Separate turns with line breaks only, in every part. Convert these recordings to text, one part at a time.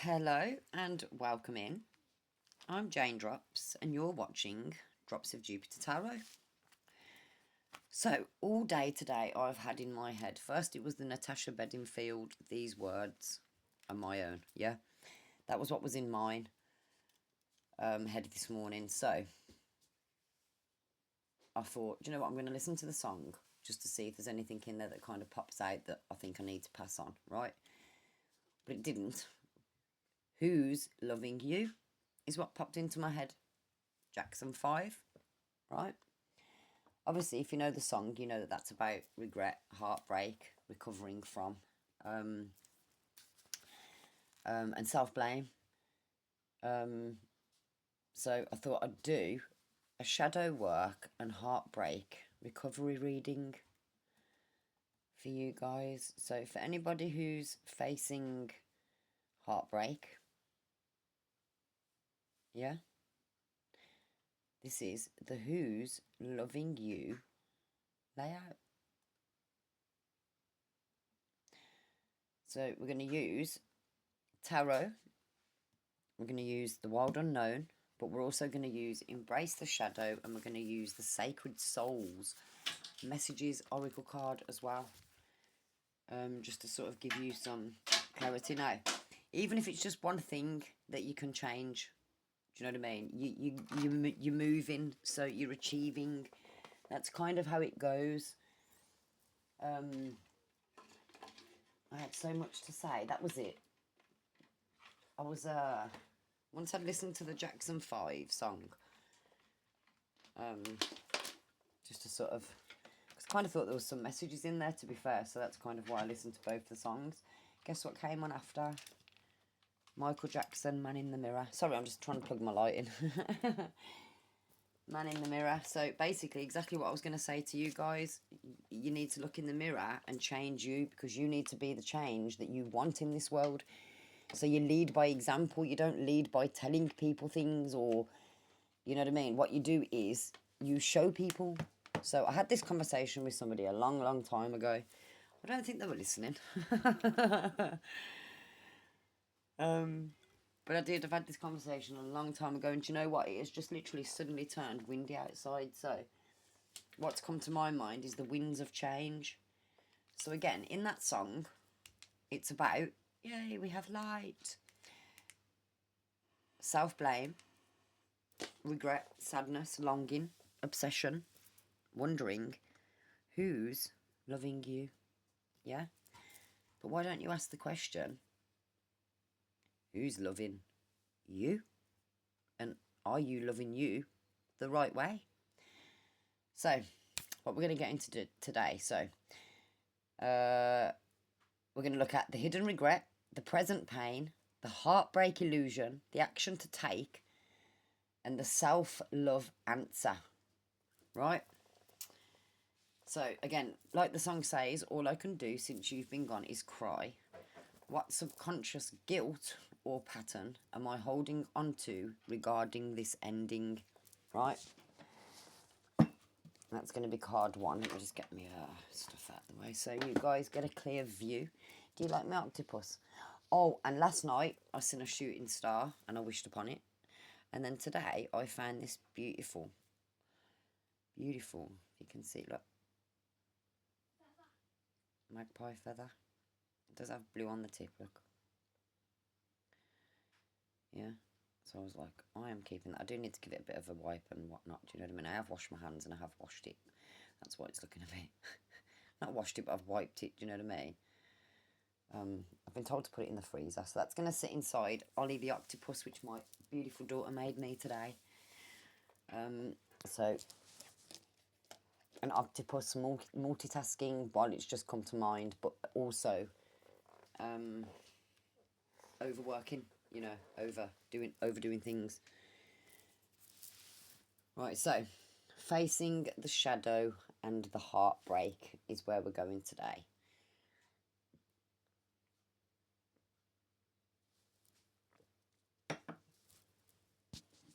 Hello and welcome in. I'm Jane Drops and you're watching Drops of Jupiter Tarot. So all day today I've had in my head, first it was the Natasha Bedingfield, these words are my own, yeah? That was what was in mine head this morning. So I thought, do you know what, I'm going to listen to the song just to see if there's anything in there that kind of pops out that I think I need to pass on, right? But it didn't. Who's Loving You is what popped into my head. Jackson 5, right? Obviously, if you know the song, you know that that's about regret, heartbreak, recovering from, and self-blame. So I thought I'd do a shadow work and heartbreak recovery reading for you guys. So for anybody who's facing heartbreak, yeah, this is the Who's Loving You layout. So we're going to use tarot, we're going to use the wild unknown, but we're also going to use Embrace the Shadow, and we're going to use the Sacred Souls Messages Oracle card as well, just to sort of give you some clarity. Now, even if it's just one thing that you can change, do you know what I mean? You're moving, so you're achieving. That's kind of how it goes. I had so much to say. That was it. I was once I'd listened to the Jackson 5 song, just to sort of, because I kind of thought there was some messages in there, to be fair, so that's kind of why I listened to both the songs. Guess what came on after? Michael Jackson, Man in the Mirror. Sorry, I'm just trying to plug my light in. Man in the Mirror. So basically exactly what I was going to say to you guys. You need to look in the mirror and change you, because you need to be the change that you want in this world. So you lead by example. You don't lead by telling people things, or, you know what I mean? What you do is you show people. So I had this conversation with somebody a long, long time ago. I don't think they were listening. But I've had this conversation a long time ago, and do you know what? It has just literally suddenly turned windy outside. So what's come to my mind is the winds of change. So again, in that song, it's about, yay, we have light. Self-blame, regret, sadness, longing, obsession, wondering who's loving you, yeah? But why don't you ask the question, who's loving you? And are you loving you the right way? So what we're going to get into today, so we're going to look at the hidden regret, the present pain, the heartbreak illusion, the action to take, and the self-love answer, right? So again, like the song says, all I can do since you've been gone is cry. What subconscious guilt or pattern am I holding onto regarding this ending, right? That's going to be card 1. Let me just get my stuff out of the way so you guys get a clear view. Do you like my octopus? Oh, and last night I seen a shooting star and I wished upon it. And then today I found this beautiful, if you can see, look. Magpie feather. It does have blue on the tip, look. Yeah. So I was like, I am keeping that. I do need to give it a bit of a wipe and whatnot. Do you know what I mean? I have washed my hands and I have washed it. That's why it's looking a bit... Not washed it, but I've wiped it. Do you know what I mean? I've been told to put it in the freezer. So that's going to sit inside Ollie the octopus, which my beautiful daughter made me today. So an octopus multitasking while it's just come to mind, but also overworking, you know, overdoing things. Right, so facing the shadow and the heartbreak is where we're going today.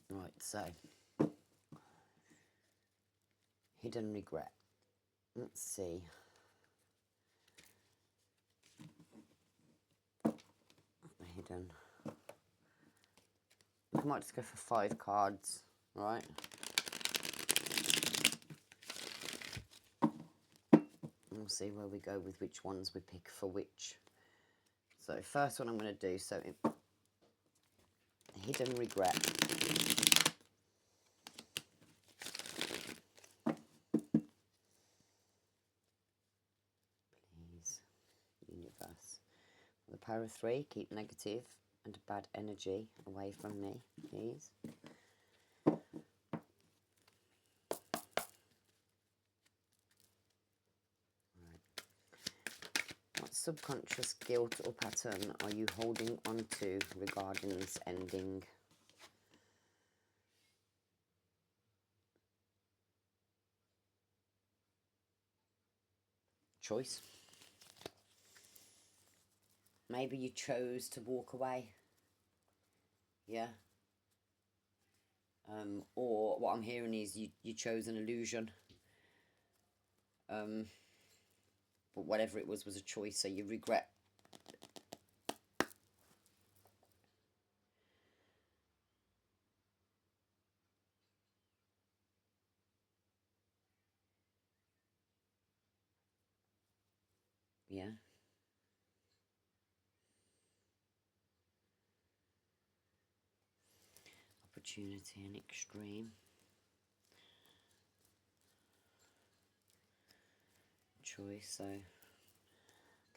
Right, so hidden regret. Let's see. Hidden think I might just go for 5 cards, right? We'll see where we go with which ones we pick for which. So first one I'm going to do, so hidden regret. Please, universe. The power of 3, keep negative and bad energy away from me, please. What subconscious guilt or pattern are you holding on to regarding this ending? Choice. Maybe you chose to walk away. Yeah. Or what I'm hearing is you chose an illusion. But whatever it was a choice, so you regret. Yeah. Opportunity and extreme. Choice, so...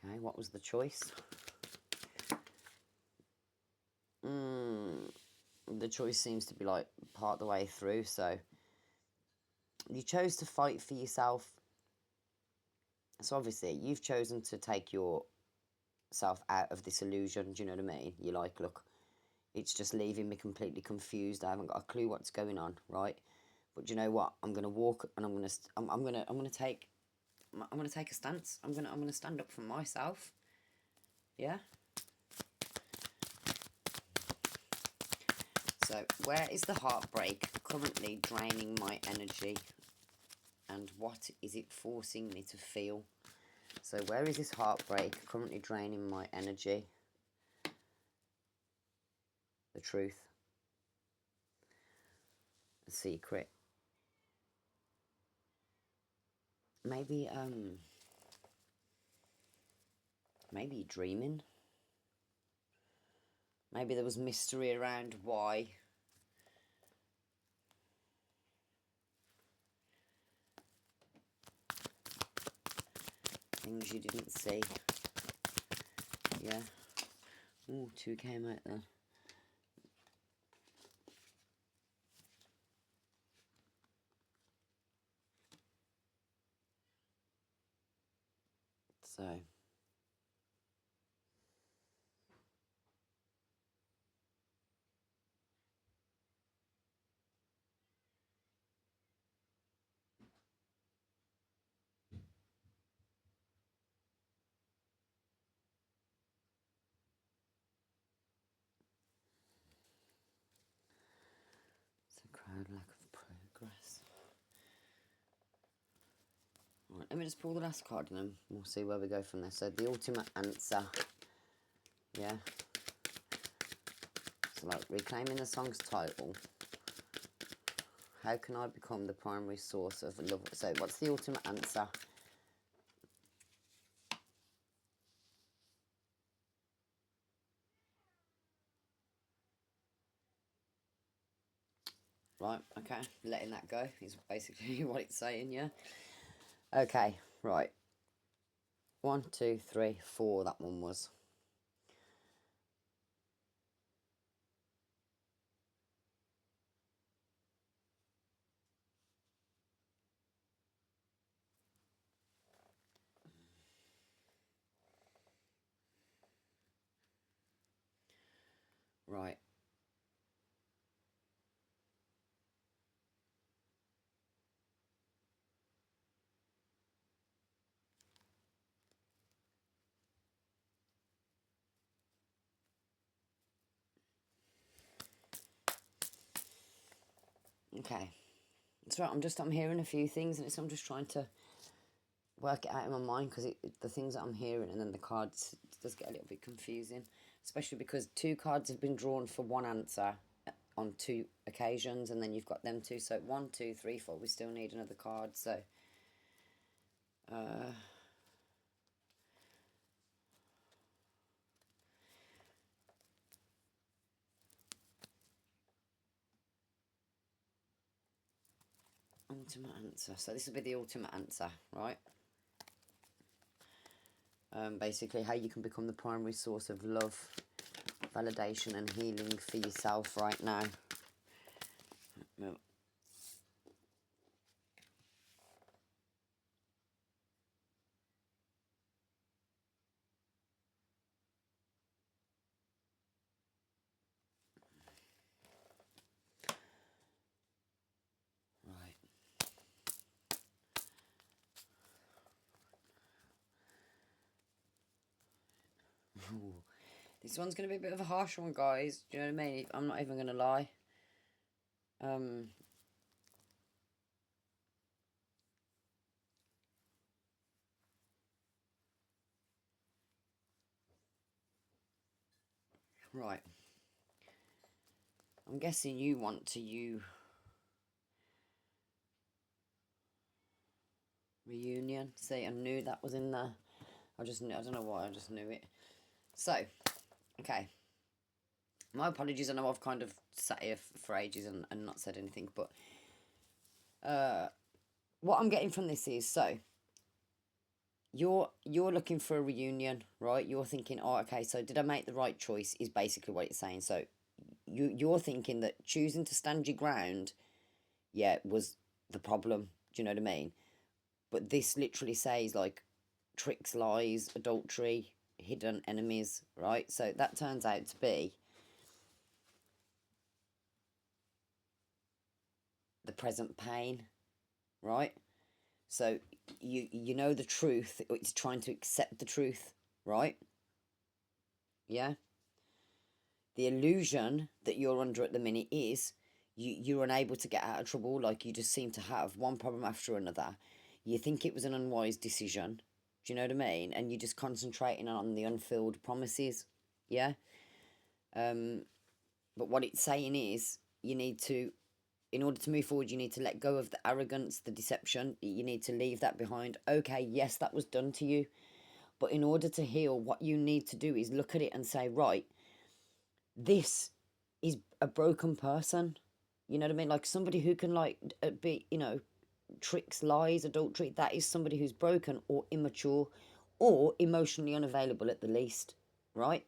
Okay, what was the choice? The choice seems to be like part of the way through, so... You chose to fight for yourself. So obviously, you've chosen to take yourself out of this illusion, do you know what I mean? You're like, look, it's just leaving me completely confused. I haven't got a clue what's going on, right? But you know what? I'm gonna walk, and I'm gonna take a stance. I'm gonna stand up for myself. Yeah. So, where is the heartbreak currently draining my energy? And what is it forcing me to feel? So, where is this heartbreak currently draining my energy? The truth. The secret. Maybe you're dreaming. Maybe there was mystery around why. Things you didn't see. Yeah. Ooh, 2 came out there. So. It's a crowd lack of progress. Right, let me just pull the last card and then we'll see where we go from there. So the ultimate answer. Yeah. So like reclaiming the song's title. How can I become the primary source of love? So what's the ultimate answer? Right, okay, letting that go is basically what it's saying, yeah? Okay, right. 1, 2, 3, 4, that one was. Right. Okay. That's right, I'm hearing a few things and I'm just trying to work it out in my mind because the things that I'm hearing and then the cards, it does get a little bit confusing. Especially because 2 cards have been drawn for one answer on 2 occasions, and then you've got them 2. So 1, 2, 3, 4. We still need another card. So ultimate answer. So this will be the ultimate answer, right? Basically, how you can become the primary source of love, validation, and healing for yourself right now. Right. Ooh. This one's going to be a bit of a harsh one, guys. Do you know what I mean? I'm not even going to lie. Right. I'm guessing you want to reunion. See, I knew that was in there. I don't know why, I just knew it. So, okay. My apologies, I know I've kind of sat here for ages and not said anything, but what I'm getting from this is, so you're looking for a reunion, right? You're thinking, oh, okay, so did I make the right choice, is basically what it's saying. So you're thinking that choosing to stand your ground, yeah, was the problem. Do you know what I mean? But this literally says, like, tricks, lies, adultery, hidden enemies, right? So that turns out to be the present pain, right? So you know the truth, it's trying to accept the truth, right? Yeah. The illusion that you're under at the minute is you're unable to get out of trouble. Like, you just seem to have one problem after another. You think it was an unwise decision. Do you know what I mean? And you're just concentrating on the unfilled promises. Yeah. But what it's saying is, you need to, in order to move forward, you need to let go of the arrogance, the deception. You need to leave that behind. Okay, yes, that was done to you. But in order to heal, what you need to do is look at it and say, right, this is a broken person. You know what I mean? Like, somebody who can, like, be, tricks, lies, adultery. That is somebody who's broken or immature or emotionally unavailable at the least, right?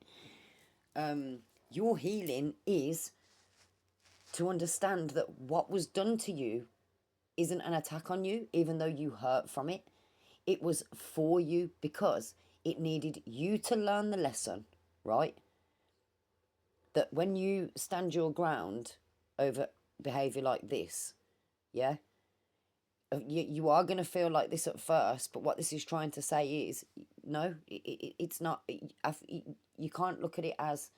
Your healing is to understand that what was done to you isn't an attack on you, even though you hurt from it. It was for you because it needed you to learn the lesson, right? That when you stand your ground over behaviour like this, yeah, you are going to feel like this at first, but what this is trying to say is, no, it's not. You can't look at it as,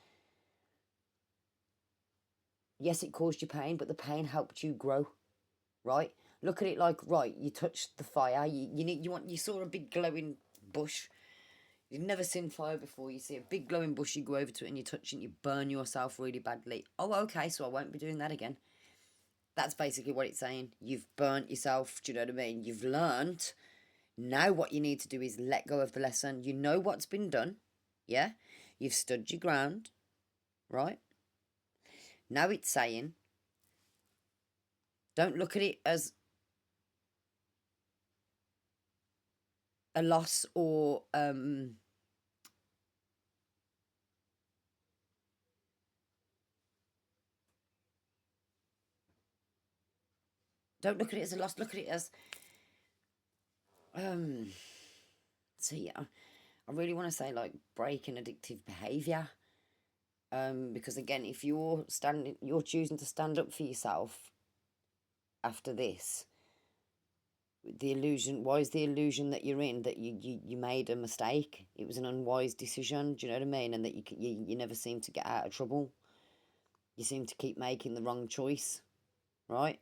yes, it caused you pain, but the pain helped you grow, right? Look at it like, right, you touched the fire. You saw a big glowing bush. You've never seen fire before. You see a big glowing bush, you go over to it and you touch it and you burn yourself really badly. Oh, okay, so I won't be doing that again. That's basically what it's saying. You've burnt yourself. Do you know what I mean? You've learned. Now what you need to do is let go of the lesson. You know what's been done. Yeah? You've stood your ground. Right? Now it's saying, don't look at it as a loss or don't look at it as a loss. Look at it as see, I really want to say, like, breaking addictive behaviour. Because again, if you're choosing to stand up for yourself after this, the illusion, why is the illusion that you're in that you made a mistake? It was an unwise decision. Do you know what I mean? And that you never seem to get out of trouble. You seem to keep making the wrong choice, right?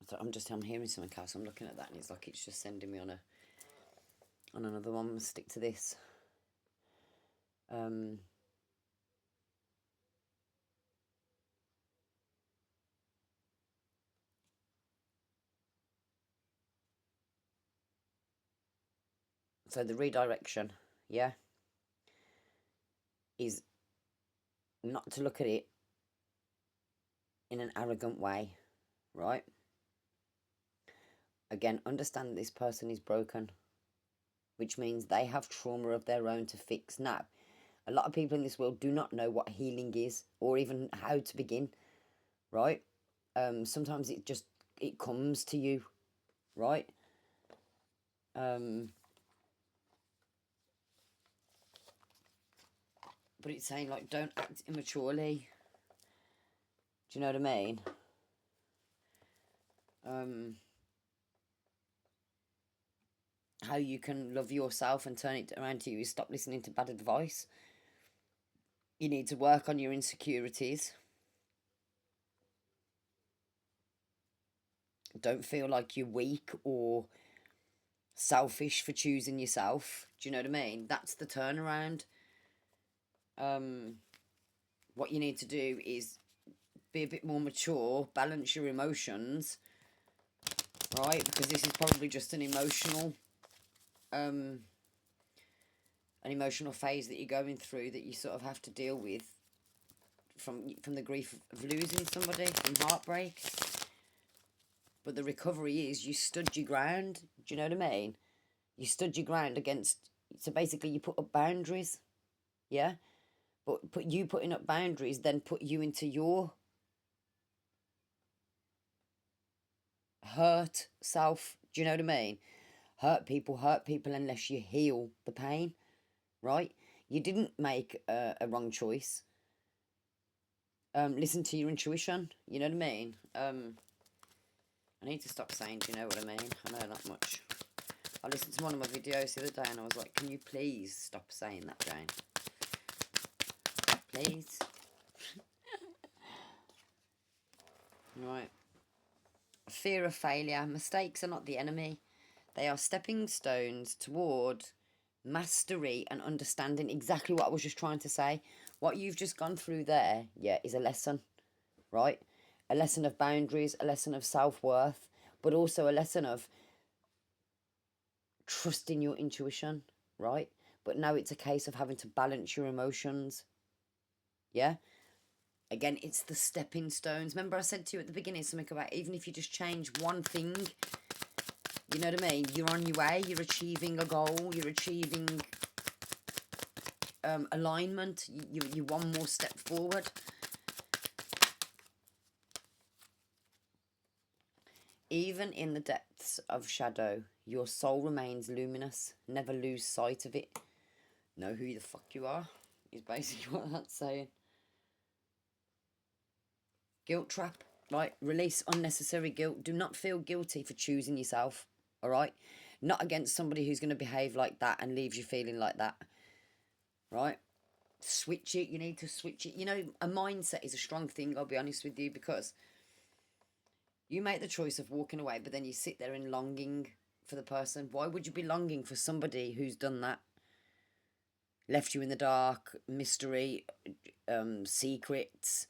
So I'm hearing something else. I'm looking at that and it's like it's just sending me on another one. I'm gonna stick to this. So the redirection, yeah, is not to look at it in an arrogant way, right? Again, understand that this person is broken, which means they have trauma of their own to fix. Now, a lot of people in this world do not know what healing is or even how to begin, right? Sometimes it comes to you, right? But it's saying, like, don't act immaturely. Do you know what I mean? How you can love yourself and turn it around to you is stop listening to bad advice. You need to work on your insecurities. Don't feel like you're weak or selfish for choosing yourself. Do you know what I mean? That's the turnaround. What you need to do is be a bit more mature, balance your emotions, right? Because this is probably just an emotional phase that you're going through that you sort of have to deal with from the grief of losing somebody, from heartbreak. But the recovery is you stood your ground. Do you know what I mean? You stood your ground against. So basically, you put up boundaries, yeah. But you putting up boundaries then put you into your hurt self. Do you know what I mean? Hurt people unless you heal the pain, right? You didn't make a wrong choice. Listen to your intuition. You know what I mean? I need to stop saying, do you know what I mean? I know that much. I listened to one of my videos the other day and I was like, can you please stop saying that, Jane? Please. Right. Fear of failure. Mistakes are not the enemy. They are stepping stones toward mastery and understanding. Exactly what I was just trying to say. What you've just gone through there, yeah, is a lesson, right? A lesson of boundaries, a lesson of self-worth, but also a lesson of trusting your intuition, right? But now it's a case of having to balance your emotions, yeah? Again, it's the stepping stones. Remember I said to you at the beginning something about even if you just change one thing, you know what I mean? You're on your way, you're achieving a goal, you're achieving alignment, you're one more step forward. Even in the depths of shadow, your soul remains luminous. Never lose sight of it. Know who the fuck you are, is basically what that's saying. Guilt trap, right? Release unnecessary guilt. Do not feel guilty for choosing yourself, all right? Not against somebody who's going to behave like that and leaves you feeling like that, right? Switch it. You need to switch it. You know, a mindset is a strong thing, I'll be honest with you, because you make the choice of walking away, but then you sit there in longing for the person. Why would you be longing for somebody who's done that? Left you in the dark, mystery, secrets,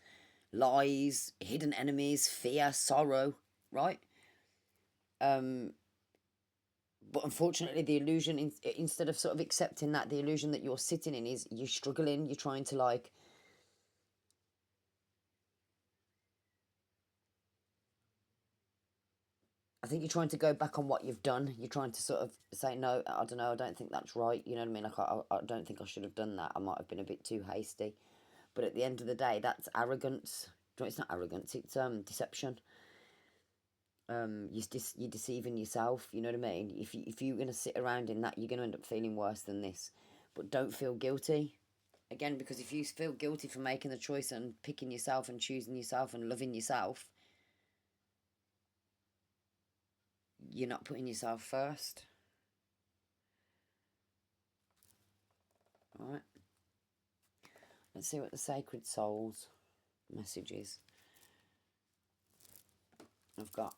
lies, hidden enemies, fear, sorrow, right? But unfortunately, the illusion, instead of sort of accepting that, the illusion that you're sitting in is you're struggling, you're trying to like, I think you're trying to go back on what you've done. You're trying to sort of say, no, I don't know, I don't think that's right. You know what I mean? Like, I don't think I should have done that. I might have been a bit too hasty. But at the end of the day, that's arrogance. It's not arrogance, it's deception. You're deceiving yourself. You know what I mean? If you're going to sit around in that, you're going to end up feeling worse than this. But don't feel guilty. Again, because if you feel guilty for making the choice and picking yourself and choosing yourself and loving yourself, you're not putting yourself first. All right. Let's see what the Sacred Souls message is. I've got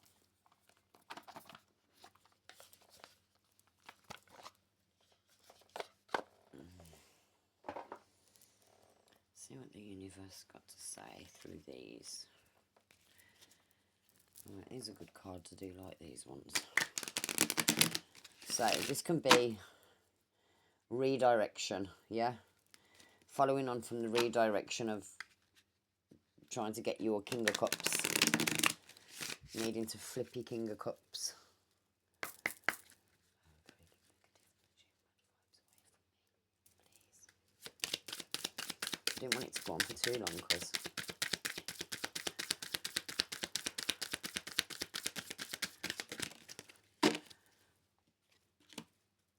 See what the universe got to say through these. Right, these are good cards. I do like these ones. So this can be redirection, yeah? Following on from the redirection of trying to get your King of Cups. Needing to flip your King of Cups. Didn't want it to go on for too long because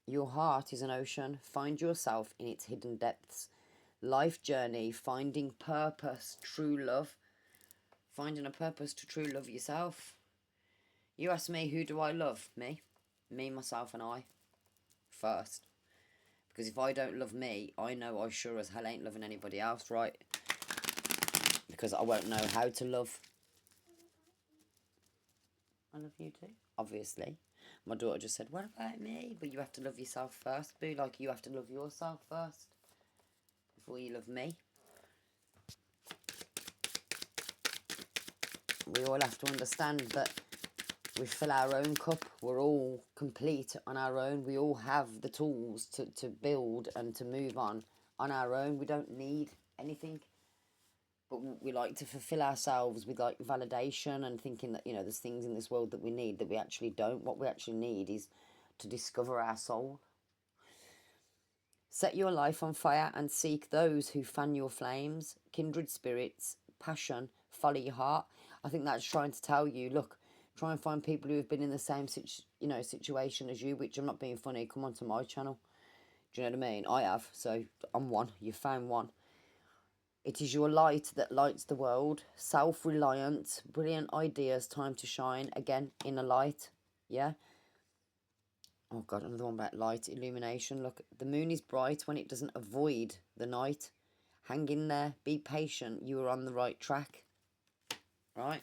your heart is an ocean. Find yourself in its hidden depths. Life journey, finding purpose, true love. Finding a purpose to true love yourself. You ask me, who do I love? Me. Me, myself and I. First. Because if I don't love me, I know I sure as hell ain't loving anybody else, right? Because I won't know how to love. I love you too, obviously. My daughter just said, what about me? But you have to love yourself first, boo. Like, you have to love yourself first before you love me. We all have to understand that we fill our own cup. We're all complete on our own. We all have the tools to build and to move on our own. We don't need anything. But we like to fulfill ourselves with like validation and thinking that, you know, there's things in this world that we need that we actually don't. What we actually need is to discover our soul. Set your life on fire and seek those who fan your flames. Kindred spirits, passion, follow your heart. I think that's trying to tell you, look, try and find people who have been in the same situation as you, which I'm not being funny. Come onto my channel. Do you know what I mean? I have. So I'm one. You found one. It is your light that lights the world. Self-reliant, brilliant ideas, time to shine. Again, inner light. Yeah. Oh, God, another one about light, illumination. Look, the moon is bright when it doesn't avoid the night. Hang in there. Be patient. You are on the right track. Right?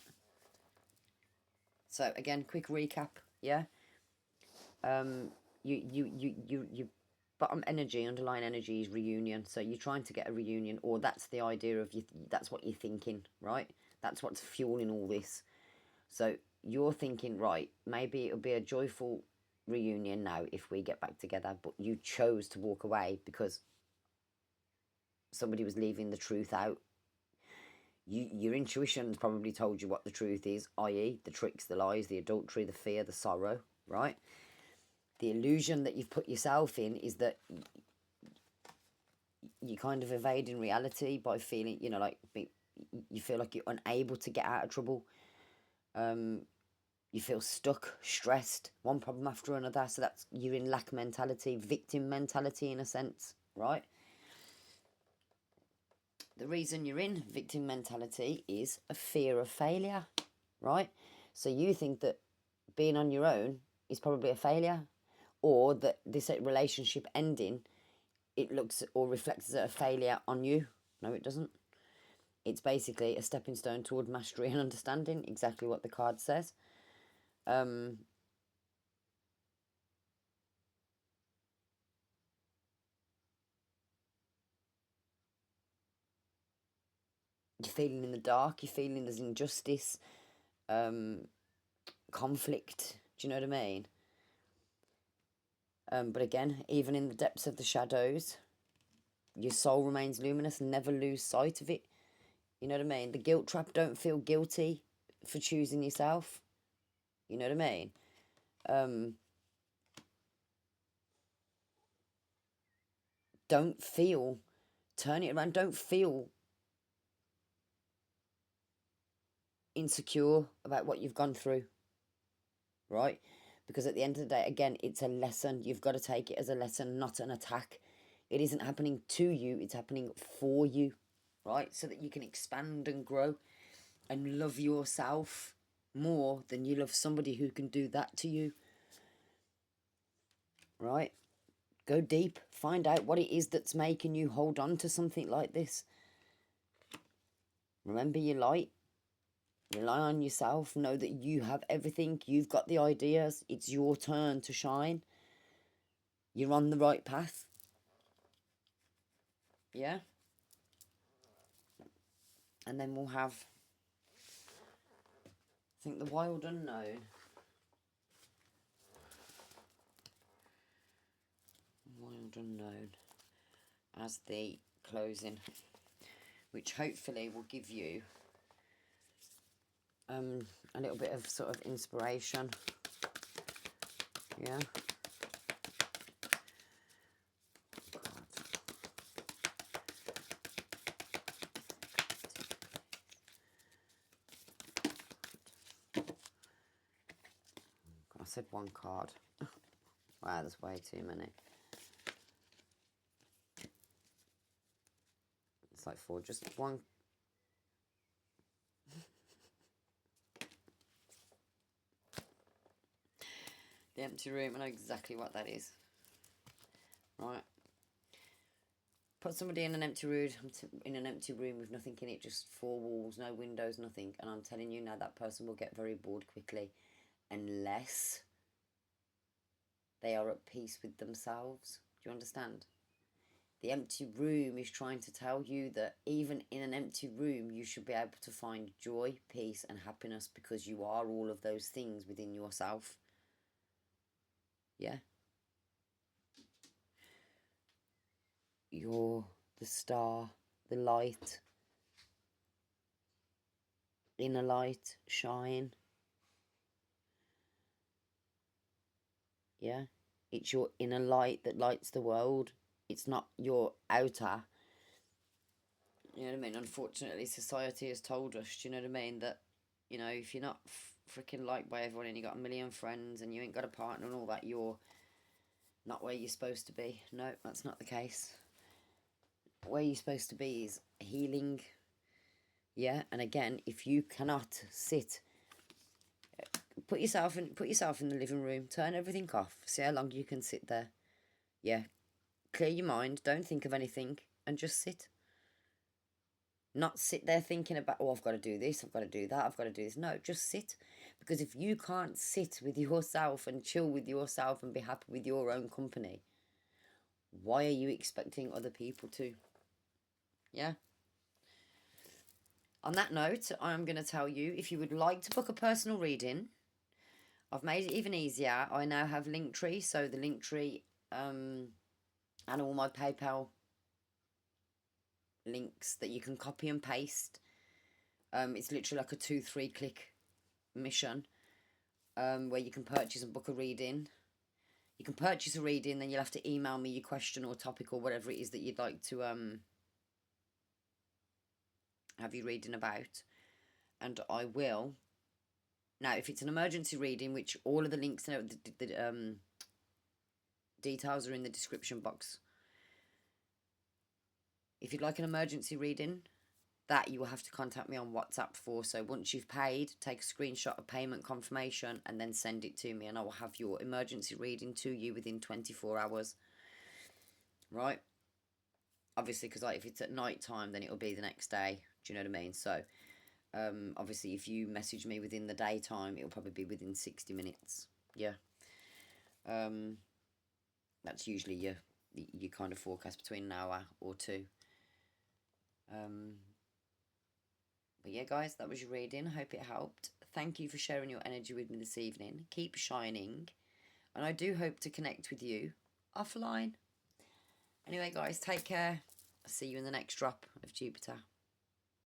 So, again, quick recap. Yeah. You bottom energy, underlying energy is reunion. So you're trying to get a reunion, or that's the idea of you. That's what you're thinking, right? That's what's fueling all this. So you're thinking, right, maybe it'll be a joyful reunion now if we get back together, but you chose to walk away because somebody was leaving the truth out. Your intuition's probably told you what the truth is, i.e. the tricks, the lies, the adultery, the fear, the sorrow, right? The illusion that you've put yourself in is that you're kind of evading reality by feeling, you know, like you feel like you're unable to get out of trouble. You feel stuck, stressed, one problem after another. So that's, you're in lack mentality, victim mentality in a sense, right? The reason you're in victim mentality is a fear of failure, right? So you think that being on your own is probably a failure, or that this relationship ending, it looks or reflects as a failure on you. No, it doesn't. It's basically a stepping stone toward mastery and understanding, exactly what the card says. You're feeling in the dark, you're feeling there's injustice, conflict, do you know what I mean? But again, even in the depths of the shadows, your soul remains luminous. Never lose sight of it. You know what I mean? The guilt trap, don't feel guilty for choosing yourself. You know what I mean? Don't feel, turn it around, don't feel insecure about what you've gone through, right? Because at the end of the day, again, it's a lesson. You've got to take it as a lesson, not an attack. It isn't happening to you, it's happening for you, right? So that you can expand and grow and love yourself more than you love somebody who can do that to you, right? Go deep, find out what it is that's making you hold on to something like this. Remember your light. Rely on yourself. Know that you have everything. You've got the ideas. It's your turn to shine. You're on the right path. Yeah? And then we'll have, I think, the Wild Unknown. Wild Unknown as the closing, which hopefully will give you a little bit of sort of inspiration. Yeah. I said one card. Wow, there's way too many. It's like 4, just one. The empty room, I know exactly what that is. Right. Put somebody in an empty room, with nothing in it, just 4 walls, no windows, nothing. And I'm telling you now, that person will get very bored quickly unless they are at peace with themselves. Do you understand? The empty room is trying to tell you that even in an empty room, you should be able to find joy, peace, and happiness, because you are all of those things within yourself. Yeah? You're the star, the light. Inner light, shine. Yeah? It's your inner light that lights the world. It's not your outer. You know what I mean? Unfortunately, society has told us, do you know what I mean? That, you know, if you're not freaking liked by everyone and you got a million friends and you ain't got a partner and all that, you're not where you're supposed to be. No, that's not the case. Where you're supposed to be is healing. Yeah, and again, if you cannot sit, put yourself in the living room, turn everything off, see how long you can sit there. Yeah, clear your mind, don't think of anything, and just sit. Not sit there thinking about, oh, I've got to do this, I've got to do that, I've got to do this. No, just sit. Because if you can't sit with yourself and chill with yourself and be happy with your own company, why are you expecting other people to? Yeah. On that note, I'm going to tell you, if you would like to book a personal reading, I've made it even easier. I now have LINKTREE, so the LINKTREE and all my PayPal links that you can copy and paste. It's literally like a 2-3 click mission, where you can purchase and book a reading. You can purchase a reading, then you'll have to email me your question or topic or whatever it is that you'd like to have your reading about, and I will. Now, if it's an emergency reading, which all of the links and the details are in the description box. If you'd like an emergency reading, that you will have to contact me on WhatsApp for. So once you've paid, take a screenshot of payment confirmation and then send it to me, and I will have your emergency reading to you within 24 hours. Right? Obviously, because like if it's at night time, then it'll be the next day. Do you know what I mean? So obviously, if you message me within the daytime, it'll probably be within 60 minutes. Yeah. That's usually your kind of forecast, between an hour or 2. But yeah, guys, that was your reading. Hope it helped. Thank you for sharing your energy with me this evening. Keep shining. And I do hope to connect with you offline. Anyway, guys, take care. I'll see you in the next drop of Jupiter.